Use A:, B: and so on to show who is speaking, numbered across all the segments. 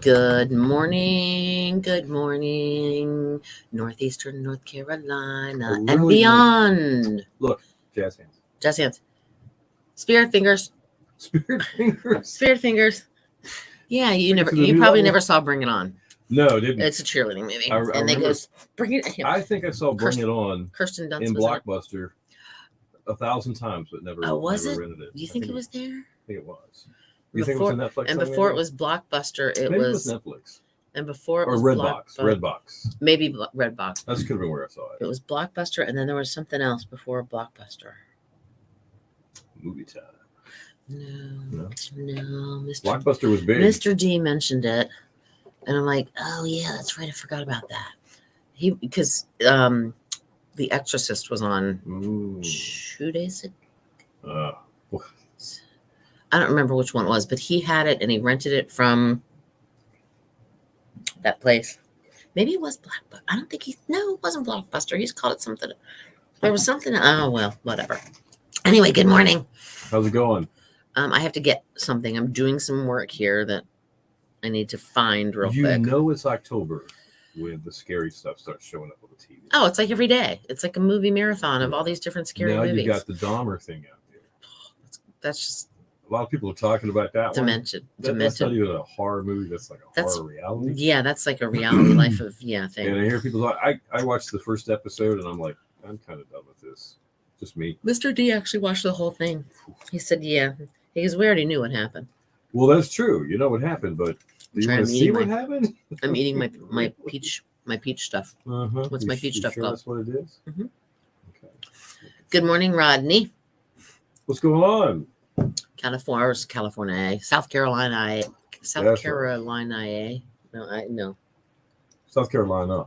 A: Good morning, Northeastern North Carolina and beyond.
B: Look, jazz hands.
A: Jazz hands. Spirit fingers.
B: Spirit fingers.
A: Spirit fingers. Yeah, you
B: Bring it
A: never,
B: to the
A: you
B: new
A: probably
B: level.
A: never saw Bring It On.
B: No, didn't.
A: It's a cheerleading movie,
B: I
A: and they
B: remember-
A: goes Bring It.
B: I think I saw Bring It On
A: Kirsten Dunst
B: in
A: was in it.
B: Blockbuster 1,000 times, but never.
A: Oh, was
B: never
A: it?
B: rented it.
A: Do you think it was there?
B: I think it was. You think it was in Netflix?
A: And
B: something
A: before
B: like
A: it was Blockbuster,
B: that?
A: it
B: Maybe
A: was.
B: it was Netflix
A: And before it
B: or
A: was
B: Redbox. Redbox.
A: Maybe Redbox.
B: That could have been where I saw
A: It
B: it.
A: was Blockbuster, and then there was something else before Blockbuster.
B: Movie time.
A: No, Mr.
B: Blockbuster was big.
A: Mr. D mentioned it, and I'm like, oh yeah, that's right, I forgot about that. Because The Exorcist was on
B: Ooh.
A: 2 days ago. I don't remember which one it was, but he had it and he rented it from that place. Maybe it was Blockbuster. I don't think no, it wasn't Blockbuster. He's called it something. There was something. Oh well, whatever. Anyway, good morning.
B: How's it going?
A: I have to get something. I'm doing some work here that I need to find real
B: You
A: quick.
B: know it's October when the scary stuff starts showing up on the TV.
A: Oh, it's like every day. It's like a movie marathon of all these different scary
B: now
A: movies.
B: you got the Dahmer thing out there.
A: That's just
B: A lot of people are talking about that one.
A: demented.
B: That's not even a horror movie. That's like a horror reality.
A: Yeah, that's like a reality life of thing.
B: And I hear people talk. I watched the first episode and I'm like, I'm kind of done with this. Just me.
A: Mr. D actually watched the whole thing. He said, yeah. Because we already knew what happened.
B: Well, that's true. You know what happened, but do you
A: Trying
B: want
A: to
B: to see
A: eat
B: what happened?
A: I'm eating my peach stuff. What's my peach stuff
B: sure
A: called?
B: That's what it is?
A: Mhm.
B: Okay.
A: Good morning, Rodney.
B: What's going on?
A: California, South Carolina, South
B: That's right.
A: Carolina. No.
B: South Carolina.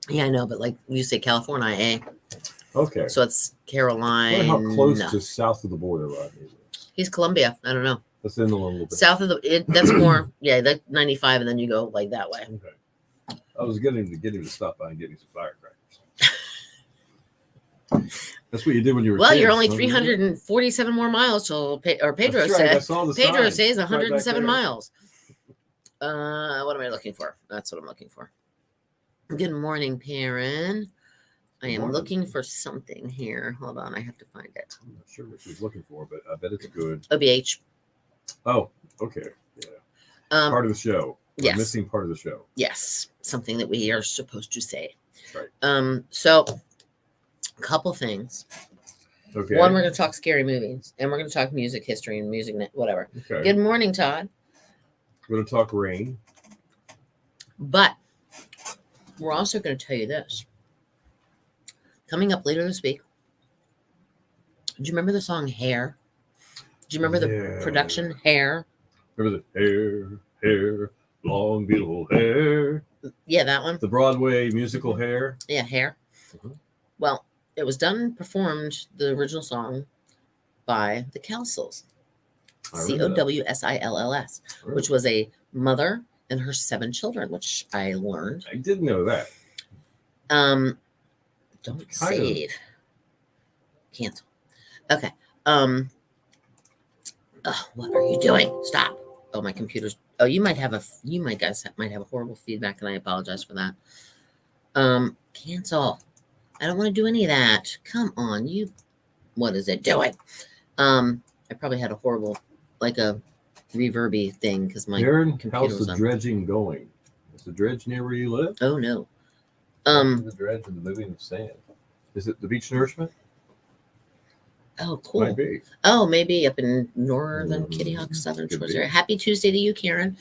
A: Yeah, I know, but like you say California,
B: Okay.
A: so it's
B: I
A: Carolina.
B: wonder how close to south of the border Rodney is.
A: He's Columbia. I don't know.
B: That's in a little bit.
A: South of that's more. Yeah, that 95, and then you go like that way.
B: Okay. I was getting to stop by and get me some firecrackers. That's what you did when you were.
A: Well,
B: kids,
A: you're only
B: wasn't it?
A: 347 more miles till Pedro
B: That's right, I
A: said.
B: saw the
A: Pedro
B: sign.
A: says
B: It's right back
A: 107
B: there.
A: miles. What am I looking for? That's what I'm looking for. Good morning, Perrin. I am
B: morning.
A: looking for something here. Hold on, I have to find it.
B: I'm not sure what she was looking for, but I bet it's good.
A: OBH.
B: Oh, okay. Yeah.
A: Um,
B: Part of the show. We're
A: yes.
B: missing part of the show.
A: yes, something that we are supposed to say.
B: That's right.
A: So a couple things.
B: Okay.
A: One, we're going to talk scary movies, and we're going to talk music history and music, whatever.
B: Okay.
A: Good morning, Todd.
B: We're going to talk rain.
A: But we're also going to tell you this. Coming up later this week, do you remember the song Hair? Do you remember the
B: Yeah.
A: production Hair?
B: Remember the hair, long, beautiful hair.
A: Yeah, that one.
B: The Broadway musical Hair.
A: Yeah, Hair.
B: Mhm.
A: Well, it was performed, the original song, by the Cowsills.
B: I remember that.
A: Cowsills, which was a mother and her 7 children, which I learned.
B: I did know that.
A: Don't
B: Kind of.
A: save. Cancel. Okay. What are you doing? Stop. Oh, my computer's. Oh, you guys might have a horrible feedback, and I apologize for that. Cancel. I don't want to do any of that. Come on, you. What is it doing? I probably had a horrible, like a reverby thing because my
B: Aaron,
A: computer
B: how's
A: was
B: the
A: on.
B: dredging going? Is the dredge near where you live?
A: Oh no.
B: The dredge and the moving of sand. Is it the beach nourishment?
A: Oh, cool.
B: Might be.
A: Oh, maybe up in northern Kitty Hawk, southern
B: Could
A: shores
B: be.
A: area. Happy Tuesday to you, Karen.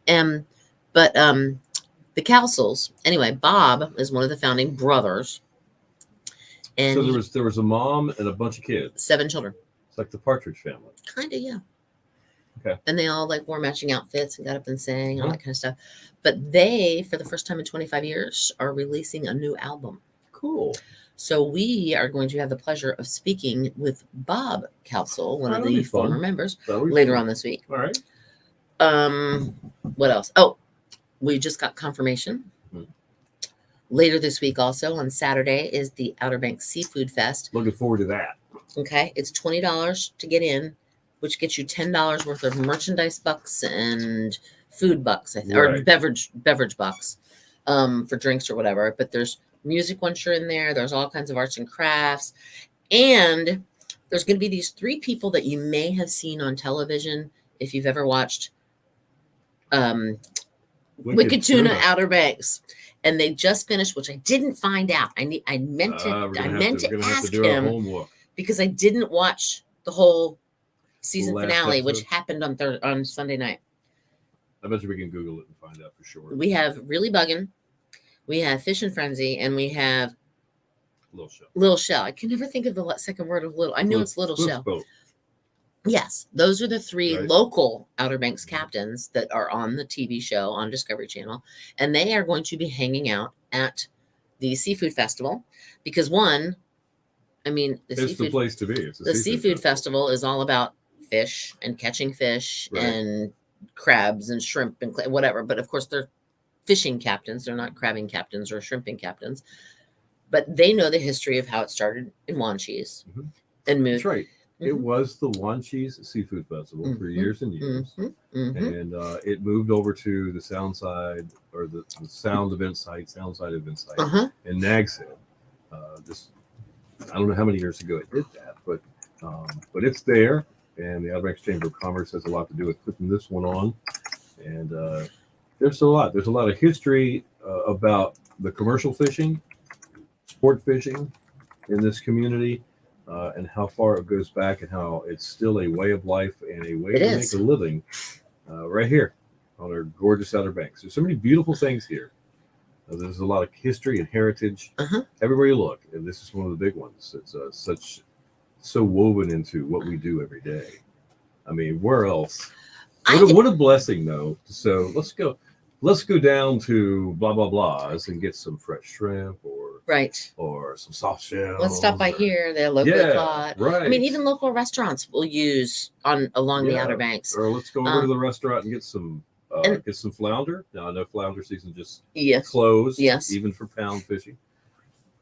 A: But the Cowsills. Anyway, Bob is one of the founding brothers, and
B: So there was a mom and a bunch of kids.
A: 7 children.
B: It's like the Partridge Family.
A: Kind of, yeah.
B: Okay.
A: And they all like wore matching outfits and got up and sang and all
B: Mhm.
A: that kind of stuff. But they, for the first time in 25 years, are releasing a new album.
B: Cool.
A: So we are going to have the pleasure of speaking with Bob Cowsill, one of
B: That'll
A: the
B: be fun.
A: former members,
B: That'll be
A: later
B: fun.
A: on this week.
B: All right.
A: What else? Oh, we just got confirmation.
B: Hmm.
A: Later this week, also on Saturday, is the Outer Banks Seafood Fest.
B: Looking forward to that.
A: Okay, it's $20 to get in, which gets you $10 worth of merchandise bucks and food bucks, I think, or
B: Right.
A: beverage bucks, for drinks or whatever. But there's music once you're in there. There's all kinds of arts and crafts, and there's going to be these 3 people that you may have seen on television if you've ever watched Wicked Tuna Outer Banks. And they just finished, which I didn't find out. I meant to
B: We're gonna have
A: ask
B: to do our
A: him
B: homework.
A: because I didn't watch the whole season
B: Last
A: finale, which
B: episode?
A: happened on Sunday night.
B: I bet you we can Google it and find out for sure.
A: We have Really Buggin', we have Fish and Frenzy, and we have
B: Little show.
A: Little Shell. I can never think of the second word of little. I know it's Little Shell.
B: Boat.
A: Yes, those are the 3
B: Right.
A: local Outer Banks captains that are on the TV show on Discovery Channel, and they are going to be hanging out at the seafood festival because the
B: It's the
A: seafood
B: place to be. It's
A: the seafood festival is all about fish and catching fish
B: Right.
A: and crabs and shrimp and whatever. But of course, they're fishing captains; they're not crabbing captains or shrimping captains. But they know the history of how it started in Wanchese
B: Mhm.
A: and
B: That's
A: moved.
B: right. It
A: Mhm.
B: was the Wanchese Seafood Festival for
A: Mhm.
B: years and years.
A: Mhm, mhm.
B: And it moved over to the Soundside or the Sound event site
A: Uh-huh.
B: in Nags Head. Just I don't know how many years ago it did that, but it's there, and the Outer Banks Chamber of Commerce has a lot to do with putting this one on. And there's a lot. There's a lot of history about the commercial fishing, sport fishing in this community, and how far it goes back, and how it's still a way of life and a way
A: It
B: to
A: is.
B: make a living right here on our gorgeous Outer Banks. There's so many beautiful things here. There's a lot of history and heritage
A: Uh-huh.
B: everywhere you look, and this is one of the big ones. It's so woven into what we do every day. I mean, where else? What a blessing, though. So let's go down to blah blah blahs and get some fresh shrimp
A: Right.
B: or some soft shells.
A: Let's stop by here. They're locally caught.
B: Right.
A: I mean, even local restaurants will use along the
B: Yeah.
A: Outer Banks.
B: Or let's go over to the restaurant and get some
A: and-
B: flounder. Now I know flounder season just
A: Yes.
B: closed,
A: Yes.
B: even for pound fishing.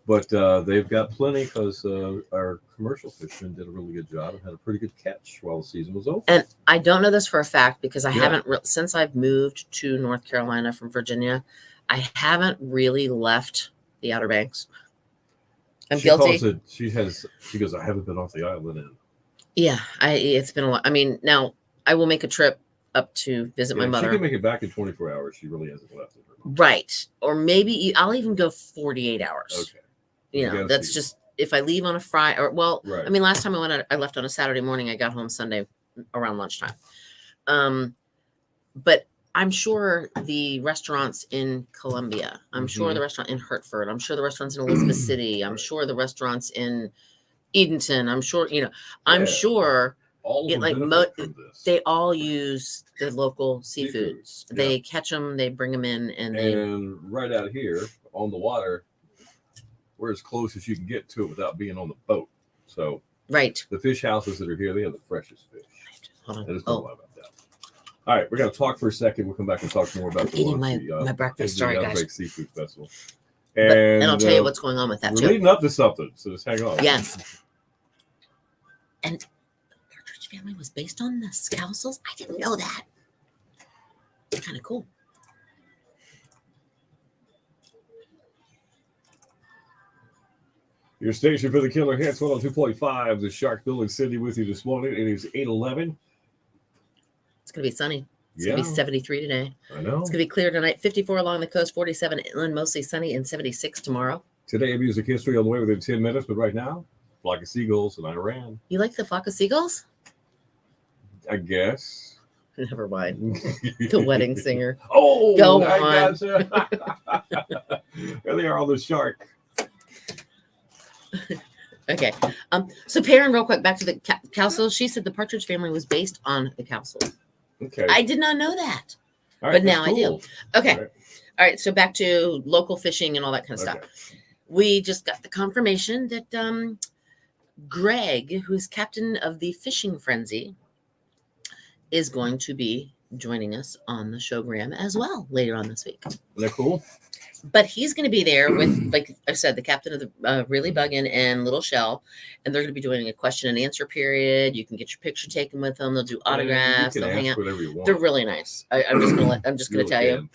B: But they've got plenty because our commercial fishermen did a really good job and had a pretty good catch while the season was open.
A: And I don't know this for a fact because I
B: Yeah.
A: haven't since I've moved to North Carolina from Virginia. I haven't really left the Outer Banks. I'm
B: She
A: guilty.
B: calls it, she goes, I haven't been off the island in.
A: Yeah, it's been a lot. I mean, now I will make a trip up to visit my
B: Yeah,
A: mother.
B: She can make it back in 24 hours. She really hasn't left it.
A: Right. Or maybe I'll even go 48 hours.
B: Okay.
A: You
B: You
A: know,
B: gotta
A: that's
B: see.
A: just if I leave on a Friday
B: Right.
A: I mean, last time I went, I left on a Saturday morning. I got home Sunday around lunchtime. But I'm sure the restaurants in Columbia, I'm sure the restaurant in Hertford, I'm sure the restaurants in Elizabeth City, I'm
B: Right.
A: sure the restaurants in Edenton, I'm
B: Yeah.
A: sure
B: All of them
A: like
B: benefit from this.
A: they all use the local
B: Seafoods,
A: seafoods.
B: yeah.
A: They catch them, they bring them in, and they
B: And right out here on the water, we're as close as you can get to it without being on the boat. So
A: right.
B: the fish houses that are here, they have the freshest fish.
A: Hold on.
B: I just don't
A: Oh,
B: lie about that. All right, we're going to talk for a second. We'll come back and talk more about
A: eating my
B: Wanchese,
A: breakfast.
B: the
A: Sorry,
B: Outer
A: guys.
B: Banks Seafood Festival.
A: And I'll tell you what's going on with that
B: we're
A: too.
B: leading up to something, so just hang on.
A: Yes. And the Partridge Family was based on the Scousels. I didn't know that. Kind of cool.
B: Your station for the Killer Hits, 102.5. The Shark Bill and Cindy with you this morning. It is 8:11.
A: It's gonna be sunny. It's
B: Yeah,
A: gonna be 73 today.
B: I know.
A: It's gonna be clear tonight. 54 along the coast, 47 inland, mostly sunny, and 76 tomorrow.
B: Today in music history on the way within 10 minutes, but right now, Flock of Seagulls and Iran,
A: You like the flock of seagulls?
B: I guess.
A: Never mind. The wedding singer.
B: Oh,
A: Go
B: I
A: on.
B: gotcha. There they are on the shark.
A: Okay. So Perrin, real quick, back to the Cowsills. She said the Partridge Family was based on the Cowsills.
B: Okay.
A: I did not know that.
B: All
A: but
B: that's
A: now I do.
B: cool.
A: Okay.
B: All right.
A: All right. So back to local fishing and all that kind of
B: Okay.
A: stuff. We just got the confirmation that Greg, who's captain of the Fishing Frenzy, is going to be joining us on the showgram as well later on this week.
B: Isn't that cool?
A: But he's going to be there with, like I said, the captain of the Really Buggin' and Little Shell, and they're going to be doing a question and answer period. You can get your picture taken with them. They'll do autographs.
B: You
A: They'll
B: can
A: hang
B: ask
A: out.
B: whatever you want.
A: They're really nice. I'm just gonna tell you.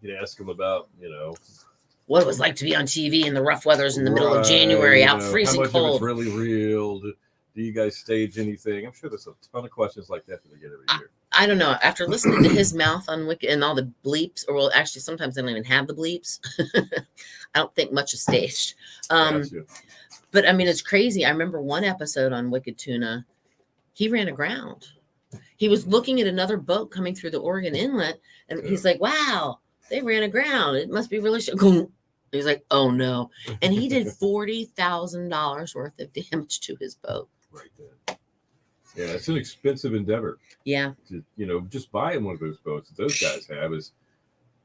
B: You can ask them about,
A: what it was like to be on TV in the rough weathers in the middle of January, out freezing
B: how much
A: cold.
B: Of it's really real. Do you guys stage anything? I'm sure there's a ton of questions like that they get every year.
A: I don't know. After listening to his mouth on Wiki and all the bleeps, or well, actually, sometimes they don't even have the bleeps. I don't think much is staged.
B: Gotcha.
A: But I mean, it's crazy. I remember one episode on Wicked Tuna. He ran aground. He was looking at another boat coming through the Oregon Inlet, and he's like, "Wow, they ran aground. It must be really." He's like, "Oh no!" And he did $40,000 worth of damage to his boat.
B: Right then. Yeah, it's an expensive endeavor.
A: Yeah.
B: To, just buying one of those boats that those guys have is,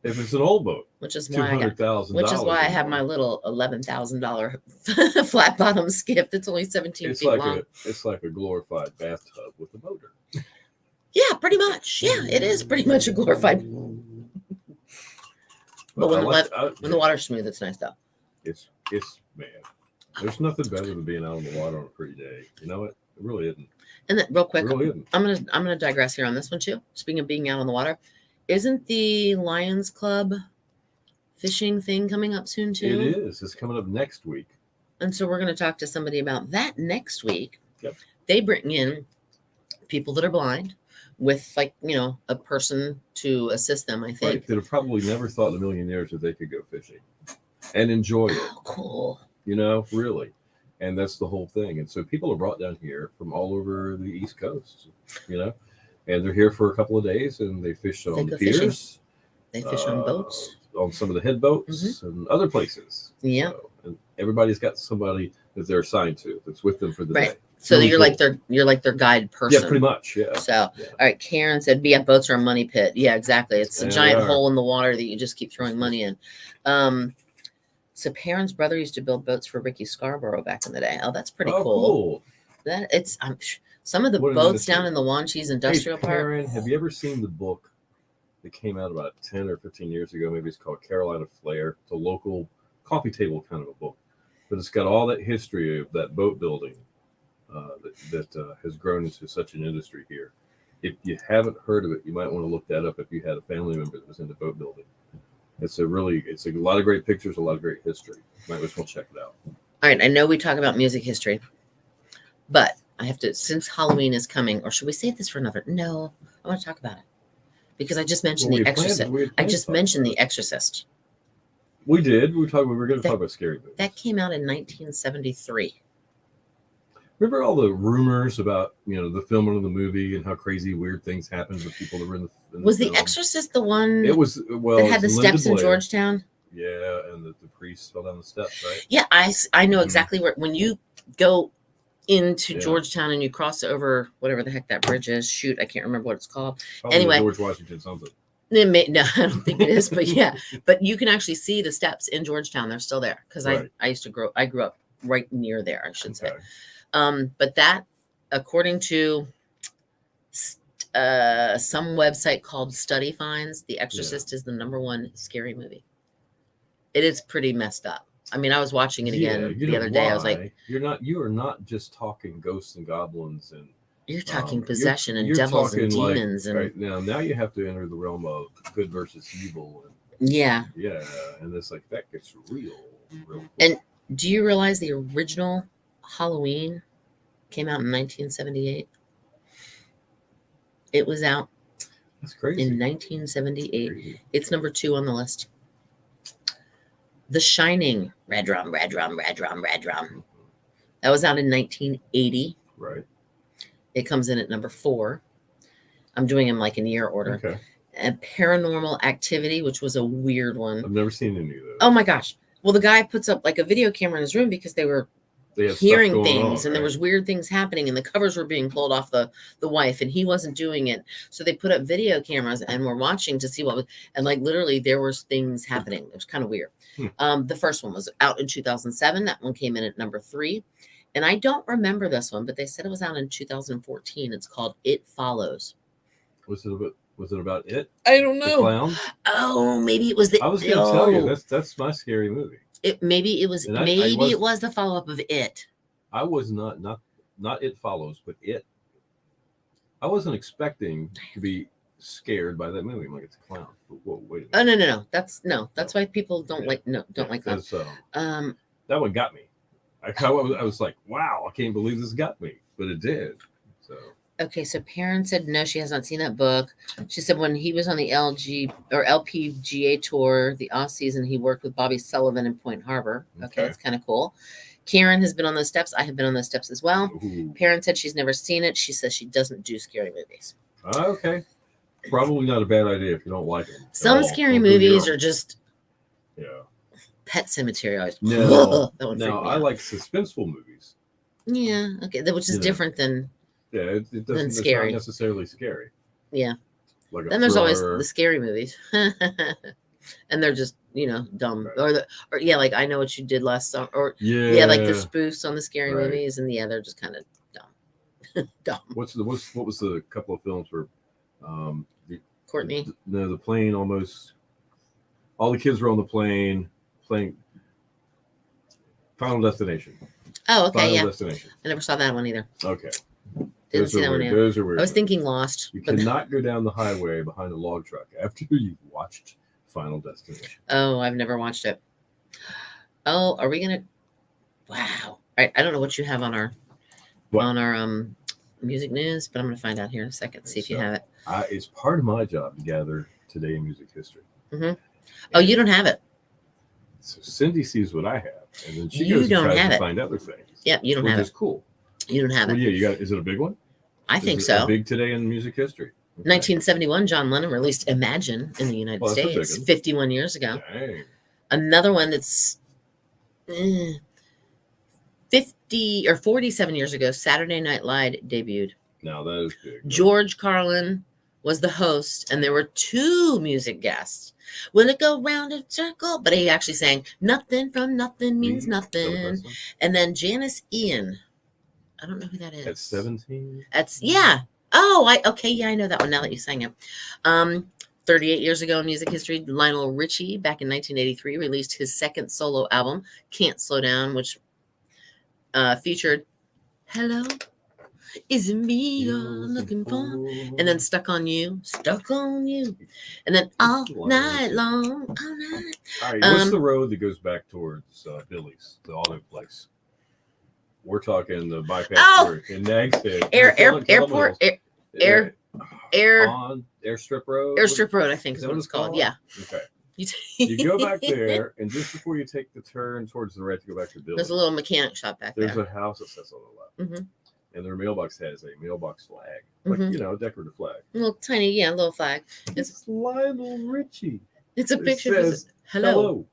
B: if it's an old boat,
A: which is why
B: $200,000.
A: Which is why I have my little $11,000 flat bottom skiff that's only 17 feet long.
B: It's like a glorified bathtub with a motor.
A: Yeah, pretty much. Yeah, it is pretty much a glorified. But when the water's smooth, it's nice though.
B: It's man. There's nothing better than being out on the water on a pretty day. You know what? It really isn't.
A: And then, real quick,
B: It really isn't.
A: I'm gonna digress here on this one too. Speaking of being out on the water, isn't the Lions Club fishing thing coming up soon too?
B: It is. It's coming up next week.
A: And so we're going to talk to somebody about that next week.
B: Yep.
A: They bring in people that are blind with a person to assist them, I think.
B: Right. That have probably never thought in a million years that they could go fishing and enjoy it.
A: Oh, cool.
B: Really. And that's the whole thing. And so people are brought down here from all over the East Coast, and they're here for a couple of days and they fish on the piers.
A: They fish on boats.
B: On some of the head boats and other places.
A: Yeah.
B: And everybody's got somebody that they're assigned to that's with them for the day.
A: So
B: really
A: you're cool. like their guide person.
B: Yeah, pretty much. Yeah.
A: So all right, Karen said BF boats are a money pit. Yeah, exactly. It's a giant hole in the water that you just keep throwing money in. So Perrin's brother used to build boats for Ricky Scarborough back in the day. Oh, that's pretty cool. That it's some of the boats down in the Wanchese Industrial Park.
B: Perrin, have you ever seen the book that came out about 10 or 15 years ago? Maybe it's called Carolina Flair. It's a local coffee table kind of a book, but it's got all that history of that boat building that has grown into such an industry here. If you haven't heard of it, you might want to look that up if you had a family member that was into boat building. It's a lot of great pictures, a lot of great history. You might as well check it out.
A: All right, I know we talk about music history, but I have to, since Halloween is coming, or should we save this for another? No, I want to talk about it because I just mentioned The Exorcist. I just mentioned The Exorcist.
B: We did. We were going to talk about scary movies. That
A: came out in 1973.
B: Remember all the rumors about, the filming of the movie and how crazy weird things happened with people that were in the
A: Was
B: film?
A: The Exorcist the one
B: that
A: had the steps in Georgetown?
B: Yeah, and the priest fell down the steps, right?
A: Yeah, I know exactly where, when you go into Georgetown and you cross over whatever the heck that bridge is. Shoot, I can't remember what it's called.
B: Probably
A: anyway,
B: George Washington something.
A: No, I don't think it is, but yeah. But you can actually see the steps in Georgetown. They're still there because I grew up right near there, I should say. But that, according to some website called Study Finds, The Exorcist is the #1 scary movie. It is pretty messed up. I mean, I was watching it again the other day. I was like,
B: you are not just talking ghosts and goblins and
A: you're talking possession and devils and demons.
B: Right now you have to enter the realm of good versus evil.
A: And, yeah.
B: And it's like, that gets real cool.
A: And do you realize the original Halloween came out in 1978? It was out
B: That's crazy.
A: in 1978. Crazy. It's #2 on the list. The Shining, red drum. That was out in 1980.
B: Right.
A: It comes in at #4. I'm doing them like in year order.
B: Okay.
A: And Paranormal Activity, which was a weird one.
B: I've never seen any of those.
A: Oh my gosh. Well, the guy puts up like a video camera in his room because they were hearing things and there was weird things happening and the covers were being pulled off the wife and he wasn't doing it. So they put up video cameras and we're watching to see what was, and like literally there was things happening. It was kind of weird. The first one was out in 2007. That one came in at #3. And I don't remember this one, but they said it was out in 2014. It's called It Follows.
B: Was it about it?
A: I don't
B: The
A: know.
B: clown?
A: Oh, maybe it was the.
B: I was going to tell you
A: oh,
B: that's my scary movie.
A: Maybe it was.
B: And I
A: Maybe it was the follow up of It.
B: I was not It Follows, but It. I wasn't expecting to be scared by that movie. I'm like, it's a clown. Whoa, wait a minute.
A: Oh no. That's why people don't like like clowns.
B: Because, that one got me. I was like, wow, I can't believe this got me, but it did. So
A: Okay, so Perrin said no, she has not seen that book. She said when he was on the LPGA tour, the off season, he worked with Bobby Sullivan in Point Harbor. Okay, that's kind of cool. Karen has been on those steps. I have been on those steps as well.
B: ooh.
A: Perrin said she's never seen it. She says she doesn't do scary movies.
B: Okay, probably not a bad idea if you don't like them.
A: Some scary movies are just Pet Cemetery.
B: No,
A: that one freaked me
B: I
A: out.
B: like suspenseful movies.
A: Yeah, okay, which is different than
B: Yeah, it doesn't. It's
A: scary.
B: not necessarily scary.
A: Yeah.
B: Like a
A: Then there's always
B: thriller.
A: the scary movies, and they're just dumb
B: Right.
A: or like I Know What You Did Last Summer, or
B: Yeah,
A: like the spoofs on the scary
B: Right.
A: movies, and they're just kind of dumb. Dumb.
B: what was the couple of films where,
A: Courtney.
B: the plane almost, all the kids were on the plane playing Final Destination.
A: Oh, okay,
B: Final
A: yeah.
B: Destination.
A: I never saw that one either.
B: Okay.
A: Didn't see that one
B: weird.
A: either.
B: Those are weird.
A: I was thinking Lost.
B: You
A: But
B: cannot go down the highway behind a log truck after you've watched Final Destination.
A: oh, I've never watched it. Oh, are we gonna? Wow. All right, I don't know what you have on our
B: What?
A: music news, but I'm gonna find out here in a second. See if you
B: So,
A: have it.
B: It's part of my job to gather today in music history.
A: Oh, you don't have it.
B: So Cindy sees what I have, and then she
A: You
B: goes and
A: don't
B: tries
A: have
B: to
A: it.
B: find other things.
A: Yep, you don't
B: which
A: have
B: is
A: it.
B: cool.
A: You don't have
B: Well,
A: it.
B: yeah, you got. Is it a big one?
A: I think
B: Is it
A: so.
B: a big today in music history. Okay.
A: 1971, John Lennon released Imagine in the United
B: Well, that's a big
A: States
B: one.
A: 51 years ago.
B: Dang.
A: Another one that's 50 or 47 years ago, Saturday Night Live debuted.
B: Now that is big.
A: George Carlin was the host, and there were two music guests. Will it go round in a circle? But he actually sang Nothing from Nothing Means Nothing. And then Janice Ian. I don't know who that is.
B: At 17.
A: That's yeah. Oh, I know that one now that you sang it. 38 years ago in music history, Lionel Richie back in 1983 released his second solo album, Can't Slow Down, which featured Hello, is it me you're looking for? And then Stuck on You, and then All Night Long, All Night.
B: All right, what's the road that goes back towards Billy's, the auto place? We're talking the bypass
A: Oh!
B: in Nags Head.
A: Airport,
B: Airstrip Road.
A: Airstrip Road, I think
B: Is
A: is
B: that
A: what
B: what
A: it's
B: it's
A: called.
B: called?
A: Yeah.
B: Okay.
A: You
B: You go back there, and just before you take the turn towards the right to go back to Billy's,
A: There's a little mechanic shop back
B: there's
A: there.
B: a house that sits on the left.
A: Mhm.
B: And their mailbox has a mailbox flag, like,
A: Mhm.
B: a decorative flag.
A: Little tiny, little flag.
B: It's Lionel Richie.
A: It's a
B: It
A: picture of his,
B: says,
A: hello.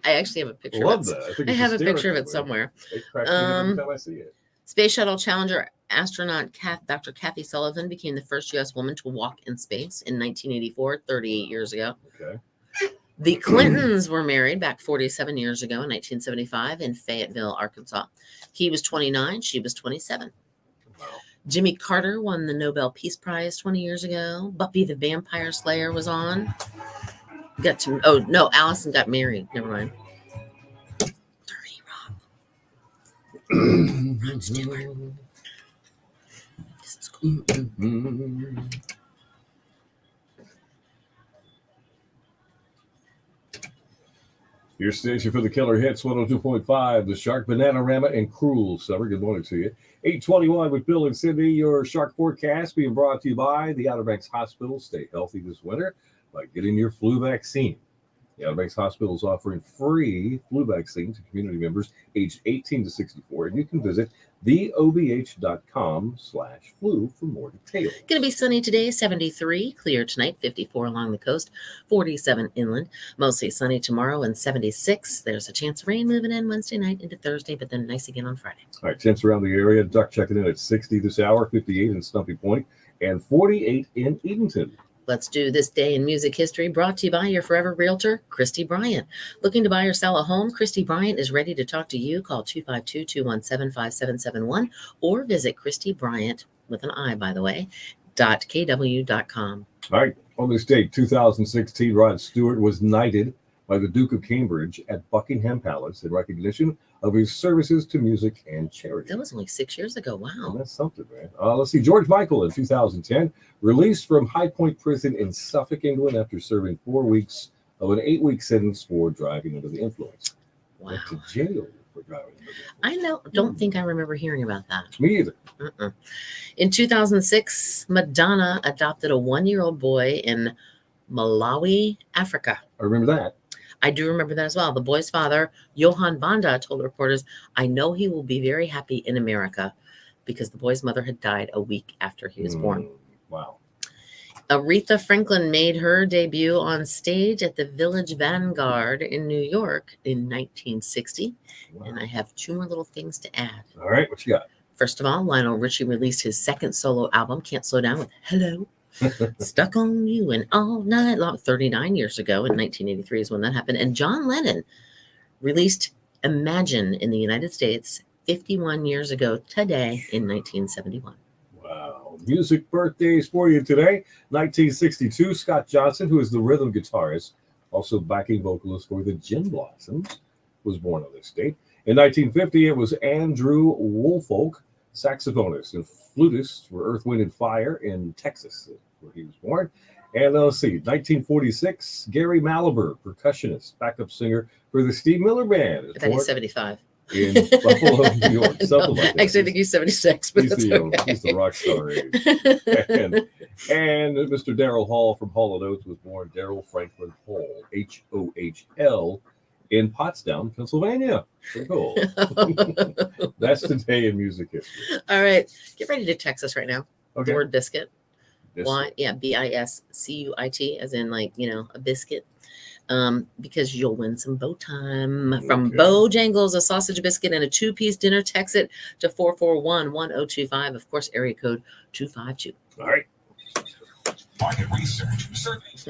A: I actually have a picture
B: Love
A: of it.
B: that. I, think
A: I
B: it's
A: have a picture of
B: hysterical,
A: it
B: man.
A: somewhere.
B: It cracks me up every time I see it.
A: Space Shuttle Challenger astronaut Dr. Kathy Sullivan became the first U.S. woman to walk in space in 1984, 38 years ago.
B: Okay.
A: The Clintons were married back 47 years ago in 1975 in Fayetteville, Arkansas. He was 29, she was 27.
B: Wow.
A: Jimmy Carter won the Nobel Peace Prize 20 years ago. Buffy the Vampire Slayer was on. Allison got married. Never mind. 30 Rock. Rod Stewart. This is cool.
B: Your station for the killer hits 102.5, the Shark, Bananarama, and Cruel Summer. Good morning to you. 821 with Bill and Cindy, your shark forecast being brought to you by the Outer Banks Hospital. Stay healthy this winter by getting your flu vaccine. The Outer Banks Hospital is offering free flu vaccine to community members aged 18 to 64, and you can visit theobh.com/flu for more details.
A: Going to be sunny today, 73. Clear tonight, 54 along the coast, 47 inland. Mostly sunny tomorrow and 76. There's a chance of rain moving in Wednesday night into Thursday, but then nice again on Friday.
B: All right, temps around the area. Duck checking in at 60 this hour, 58 in Stumpy Point, and 48 in Edenton.
A: Let's do this day in music history, brought to you by your forever realtor, Christy Bryant. Looking to buy or sell a home? Christy Bryant is ready to talk to you. Call 252-217-5771 or visit ChristyBryant.com. with an I, by the way, .kw.com.
B: All right. On this date, 2016, Rod Stewart was knighted by the Duke of Cambridge at Buckingham Palace in recognition of his services to music and charity.
A: That was only 6 years ago.
B: And
A: Wow.
B: that's something, man. Let's see. George Michael in 2010, released from High Point Prison in Suffolk, England, after serving 4 weeks of an 8-week sentence for driving under the influence.
A: Wow.
B: Went to jail for driving under the influence.
A: I don't think I remember hearing about that.
B: Me either.
A: Uh-uh. In 2006, Madonna adopted a 1-year-old boy in Malawi, Africa.
B: I remember that.
A: I do remember that as well. The boy's father, Johan Banda, told reporters, "I know he will be very happy in America," because the boy's mother had died a week after he was born.
B: Wow.
A: Aretha Franklin made her debut on stage at the Village Vanguard in New York in 1960.
B: Wow.
A: And I have 2 more little things to add.
B: All right. What you got?
A: First of all, Lionel Richie released his second solo album, Can't Slow Down, with Hello, Stuck on You and All Night Long, 39 years ago in 1983 is when that happened. And John Lennon released Imagine in the United States 51 years ago today in 1971.
B: Wow. Music birthdays for you today. 1962, Scott Johnson, who is the rhythm guitarist, also backing vocalist for the Gin Blossoms, was born on this date. In 1950, it was Andrew Woolfolk, saxophonist and flutist for Earth, Wind, and Fire in Texas, where he was born. And let's see, 1946, Gary Malaber, percussionist, backup singer for the Steve Miller Band,
A: I
B: is
A: bet he's
B: born
A: 75.
B: in Buffalo, New York,
A: No,
B: something like that.
A: actually, I think he's 76, but
B: He's
A: that's
B: he's the
A: okay.
B: rock star age. And Mr. Daryl Hall from Hall & Oates was born Daryl Franklin Hall, Hohl, in Pottstown, Pennsylvania. Pretty cool. That's today in music history.
A: All right, get ready to text us right now.
B: Okay.
A: The word biscuit.
B: This-
A: Why? Yeah, BISCUIT, as in like, a biscuit. Because you'll win some bow time from
B: Okay.
A: Bojangles, a sausage biscuit and a 2-piece dinner. Text it to 441-1025. Of course, area code 252.
B: All right.
C: Market research surveys.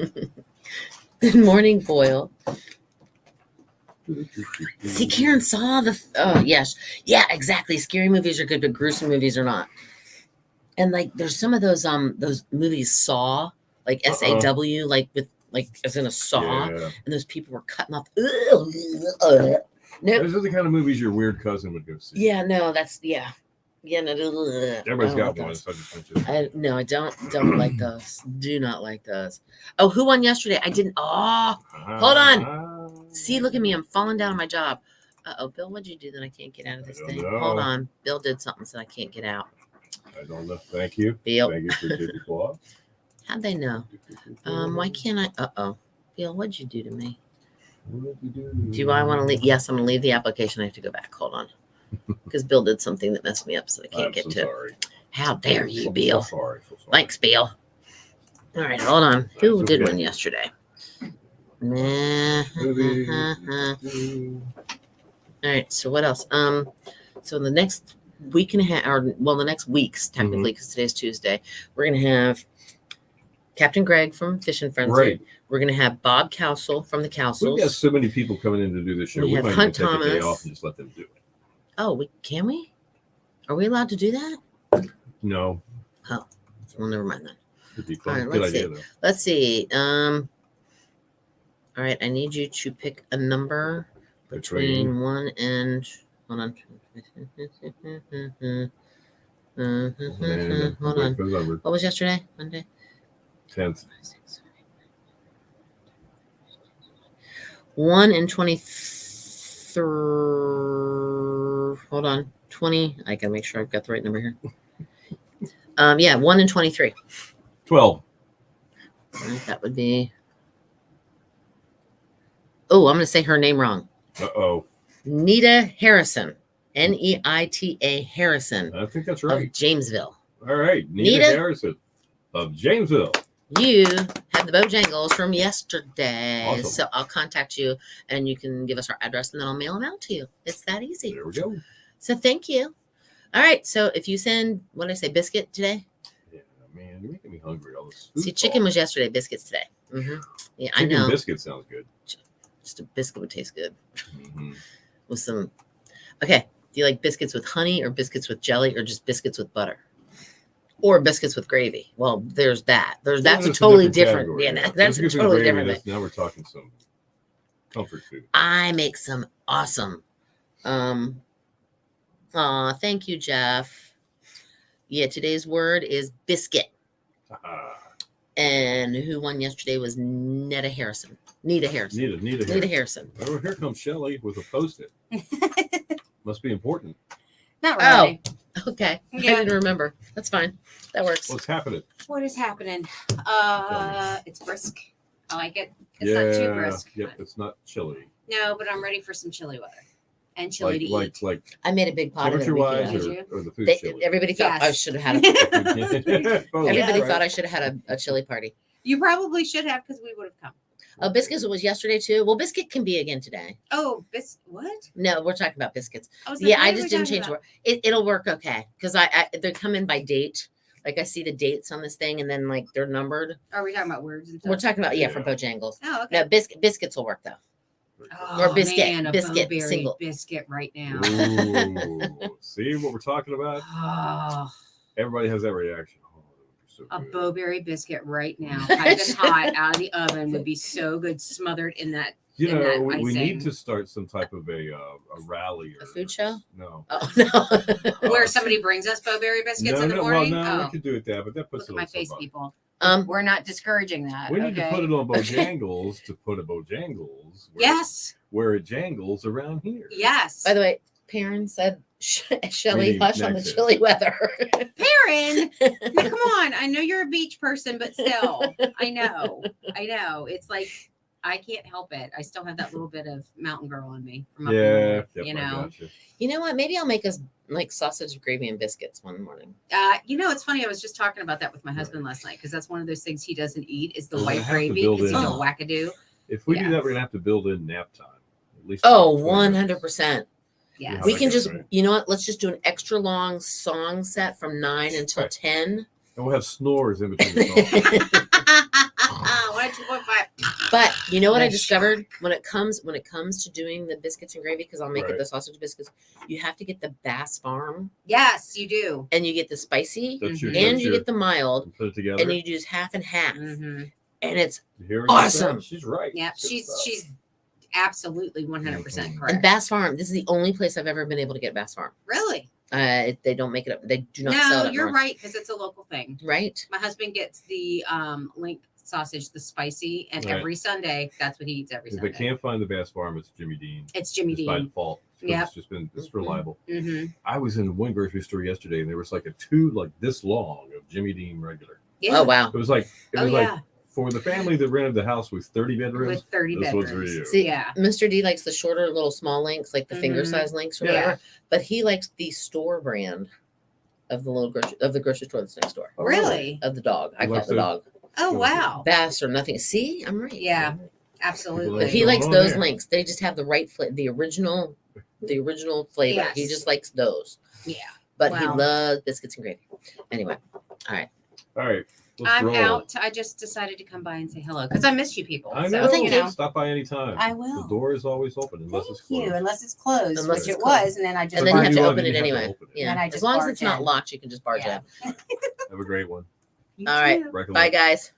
A: Good morning, Boyle. See, Karen saw the. Oh, yes. Yeah, exactly. Scary movies are good, but gruesome movies are not. And like, there's some of those movies, Saw, like SAW, like with, like, as in a saw,
B: Yeah.
A: and those people were cutting off. No.
B: Those are the kind of movies your weird cousin would go see.
A: Yeah, no, that's, yeah. Yeah, no.
B: Everybody's
A: I don't
B: got
A: like
B: one.
A: those.
B: So I just-
A: No, I don't like those. Do not like those. Oh, who won yesterday? I didn't. Oh, hold on. See, look at me. I'm falling down on my job. Uh-oh, Bill, what'd you do that I can't get out of this
B: I
A: thing?
B: don't know.
A: Hold on. Bill did something so I can't get out.
B: I don't know. Thank you.
A: Bill,
B: Thank you for taking claw.
A: how'd they know? Why can't I? Uh-oh. Bill, what'd you do to me? Do I want to leave? Yes, I'm going to leave the application. I have to go back. Hold on. Because Bill did something that messed me up so I can't
B: I'm
A: get
B: so
A: to it.
B: sorry.
A: How dare you,
B: So
A: Bill?
B: sorry. So sorry.
A: Thanks, Bill. All right, hold on. Who
B: That's
A: did
B: okay.
A: one yesterday? Nah.
B: Movie.
A: All right, so what else? So the next week and a half, or well, the next weeks technically, because today's Tuesday, we're gonna have Captain Greg from Fishing Frenzy.
B: Right.
A: We're gonna have Bob Cowsell from the
B: We've got
A: Cowsells.
B: so many people coming in to do this show.
A: We have
B: might
A: Hunt
B: even take a day
A: Thomas.
B: off and just let them do it.
A: Oh, can we? Are we allowed to do that?
B: No.
A: Well, never mind then.
B: It'd be fun.
A: All right,
B: Good
A: let's
B: idea, though.
A: Let's see. All right, I need you to pick a number between 1 and hold on.
B: And
A: Hold on.
B: goes over
A: What was yesterday? Monday?
B: 10th.
A: 1 and 23. Hold on. 20. I gotta make sure I've got the right number here. Yeah, 1 and 23.
B: 12.
A: All right, that would be. Oh, I'm gonna say her name wrong.
B: Uh-oh.
A: Nita Harrison. Neita Harrison
B: I think that's
A: of
B: right.
A: Jamesville.
B: All right. Nita
A: Nita?
B: Harrison of Jamesville.
A: You had the Bojangles from yesterday.
B: Awesome.
A: So I'll contact you and you can give us our address and then I'll mail them out to you. It's that easy.
B: There we go.
A: So thank you. All right. So if you send, what did I say, biscuit today?
B: Yeah, man, you're making me hungry. All this food
A: See, chicken
B: talk.
A: was yesterday, biscuits today. Yeah, I
B: Chicken
A: know.
B: biscuit sounds good.
A: Just a biscuit would taste good
B: Mhm.
A: with some. Okay. Do you like biscuits with honey or biscuits with jelly or just biscuits with butter? Or biscuits with gravy. Well, there's that. That's a
B: That's
A: totally different.
B: category,
A: Yeah, that's a
B: Biscuits and
A: totally
B: gravy,
A: different thing.
B: Now we're talking some comfort food.
A: I make some awesome. Thank you, Jeff. Yeah, today's word is biscuit. And who won yesterday was Nita Harrison. Nita Harrison.
B: Nita
A: Harrison.
B: Oh, here comes Shelly with a post-it. Must be important.
D: Not really.
A: Okay.
D: Yeah.
A: I didn't remember. That's fine. That works.
B: What's happening?
D: What is happening? It's brisk. I like it. It's
B: yeah,
D: not too brisk.
B: Yep, it's not chilly.
D: No, but I'm ready for some chilly weather and chili to eat.
B: Like
A: I made a big pot of it.
B: temperature-wise,
D: Did you?
B: or the food
A: They,
B: chilly.
A: everybody thought I
D: Yes.
A: should have had a
B: Both,
A: everybody
B: right?
A: thought I should have had a chili party.
D: You probably should have because we would have come.
A: Biscuits was yesterday too. Well, biscuit can be again today.
D: Oh, what?
A: No, we're talking about biscuits.
D: I was like,
A: Yeah,
D: what
A: I
D: are we
A: just didn't
D: talking
A: change
D: about?
A: the word. It'll work okay because I they come in by date. Like I see the dates on this thing, and then like they're numbered.
D: Are we talking about words and stuff?
A: We're talking about for
B: Yeah.
A: Bojangles.
D: Oh, okay.
A: No, biscuits will work though.
D: Oh,
A: Or biscuit-
D: man, a
A: biscuit
D: Bo-Berry
A: single.
D: biscuit right now.
B: Ooh, see what we're talking about?
D: Oh,
B: Everybody has that reaction. Oh, so
D: a
B: good.
D: Bo-Berry biscuit right now, piping hot out of the oven, would be so good, smothered in that.
B: You
D: in
B: know,
D: that
B: we need
D: icing.
B: to start some type of a rally.
A: A food show?
B: No.
A: Oh no.
D: Where somebody brings us Bo-Berry biscuits in the morning.
B: Well, no,
D: Oh,
B: we could do it that, but that puts
D: look
B: it
D: at my
B: on
D: face,
B: somebody.
D: people.
A: um.
D: We're not discouraging that.
B: We need to
D: okay?
B: put it on Bojangles to put a Bojangles.
D: Yes.
B: Where it jangles around here.
D: Yes.
A: By the way, Perrin said, "Shelly,
B: Meaning
A: hush on the
B: next
A: chilly weather."
D: Perrin, now, come on. I know you're a beach person, but still, I know. It's like I can't help it. I still have that little bit of mountain girl in me from up
B: Yeah,
D: north,
B: yep, I gotcha.
A: You know what? Maybe I'll make us like sausage gravy and biscuits one morning.
D: It's funny. I was just talking about that with my husband last night because that's one of those things he doesn't eat is the
B: Well, I
D: white
B: have to
D: gravy
B: build
D: because he's a
A: in-
D: wackadoo.
B: If we
D: Yeah.
B: do that, we're gonna have to build in nap time. At least
A: Oh,
B: 20 minutes.
A: 100%.
D: Yes.
B: Yeah,
A: We
B: I
A: can
B: guess,
A: just,
B: right.
A: you know what? Let's just do an extra long song set from 9 until
B: Right.
A: 10.
B: And we'll have snores in between the songs.
D: 1, 2.5.
A: But you know what I
D: Yes.
A: discovered when it comes to doing the biscuits and gravy, because I'll make it
B: Right.
A: the sausage biscuits. You have to get the Bass Farm,
D: Yes, you do.
A: and you get the spicy,
B: That's your,
D: Mhm.
A: and
B: that's
A: you
B: your-
A: get the mild,
B: put it together.
A: and you use half and half,
D: Mhm.
A: and it's
B: You hear what she said?
A: awesome.
B: She's right.
D: Yeah,
B: Good stuff.
D: she's absolutely 100%
B: Mhm.
D: correct.
A: and Bass Farm. This is the only place I've ever been able to get Bass Farm.
D: Really?
A: They don't make it up. They do not sell it.
D: No,
A: up
D: you're
A: north.
D: right because it's a local thing.
A: Right?
D: My husband gets the link sausage, the spicy, and
B: Right.
D: every Sunday that's what he eats every
B: If
D: Sunday.
B: they can't find the Bass Farm, it's Jimmy Dean.
D: It's Jimmy
B: Just by
D: Dean.
B: default. 'Cause
D: Yep.
B: It's just been it's
A: Mhm.
B: reliable.
D: Mm-hmm.
B: I was in one grocery store yesterday and there was like a two like this long of Jimmy Dean regular.
D: Yeah.
A: Oh wow.
B: It was like
D: Oh,
B: like
D: yeah.
B: for the family that rented the house with 30 bedrooms.
D: With 30
B: this one's for
D: bedrooms.
B: you.
A: See,
D: Yeah.
A: Mr. D likes the shorter little small links, like the finger
D: Mhm.
A: size links or
B: Yeah.
A: whatever. But he likes the store brand of the little grocery store that's next door.
B: Oh,
D: Really?
A: Of the dog. I
B: He
A: call it
B: likes
A: the
B: those-
A: dog.
D: Oh, wow.
A: Bass or nothing. See, I'm right.
D: Yeah,
B: People
D: absolutely.
A: But he
B: Going
A: likes
B: on
A: those
B: there.
A: links. They just have the right flavor, the original flavor. He
D: Yes.
A: just likes those.
D: Yeah.
A: But he
D: Wow.
A: loves biscuits and gravy. Anyway,
B: All right. Let's
D: I'm
B: roll.
D: out. I just decided to come by and say hello because I miss you people.
B: I
D: So,
B: know.
A: thank you.
B: Stop by anytime.
D: I will.
B: The door is always open unless
D: Thank
B: it's closed.
D: you, unless it's closed,
A: Unless
D: which
A: it's
D: it
A: closed.
D: was, and then I just
A: and then you have to
B: Somebody
A: open it
B: you have to
A: anyway.
B: open it.
A: Yeah.
D: And I
A: As
D: just
A: long as
D: barge
A: it's not
D: in.
A: locked, you can just barge
D: Yeah.
A: in.
B: Have a great one.
D: You
A: All right.
D: too.
B: Break a
A: Bye,
B: leg.
A: guys.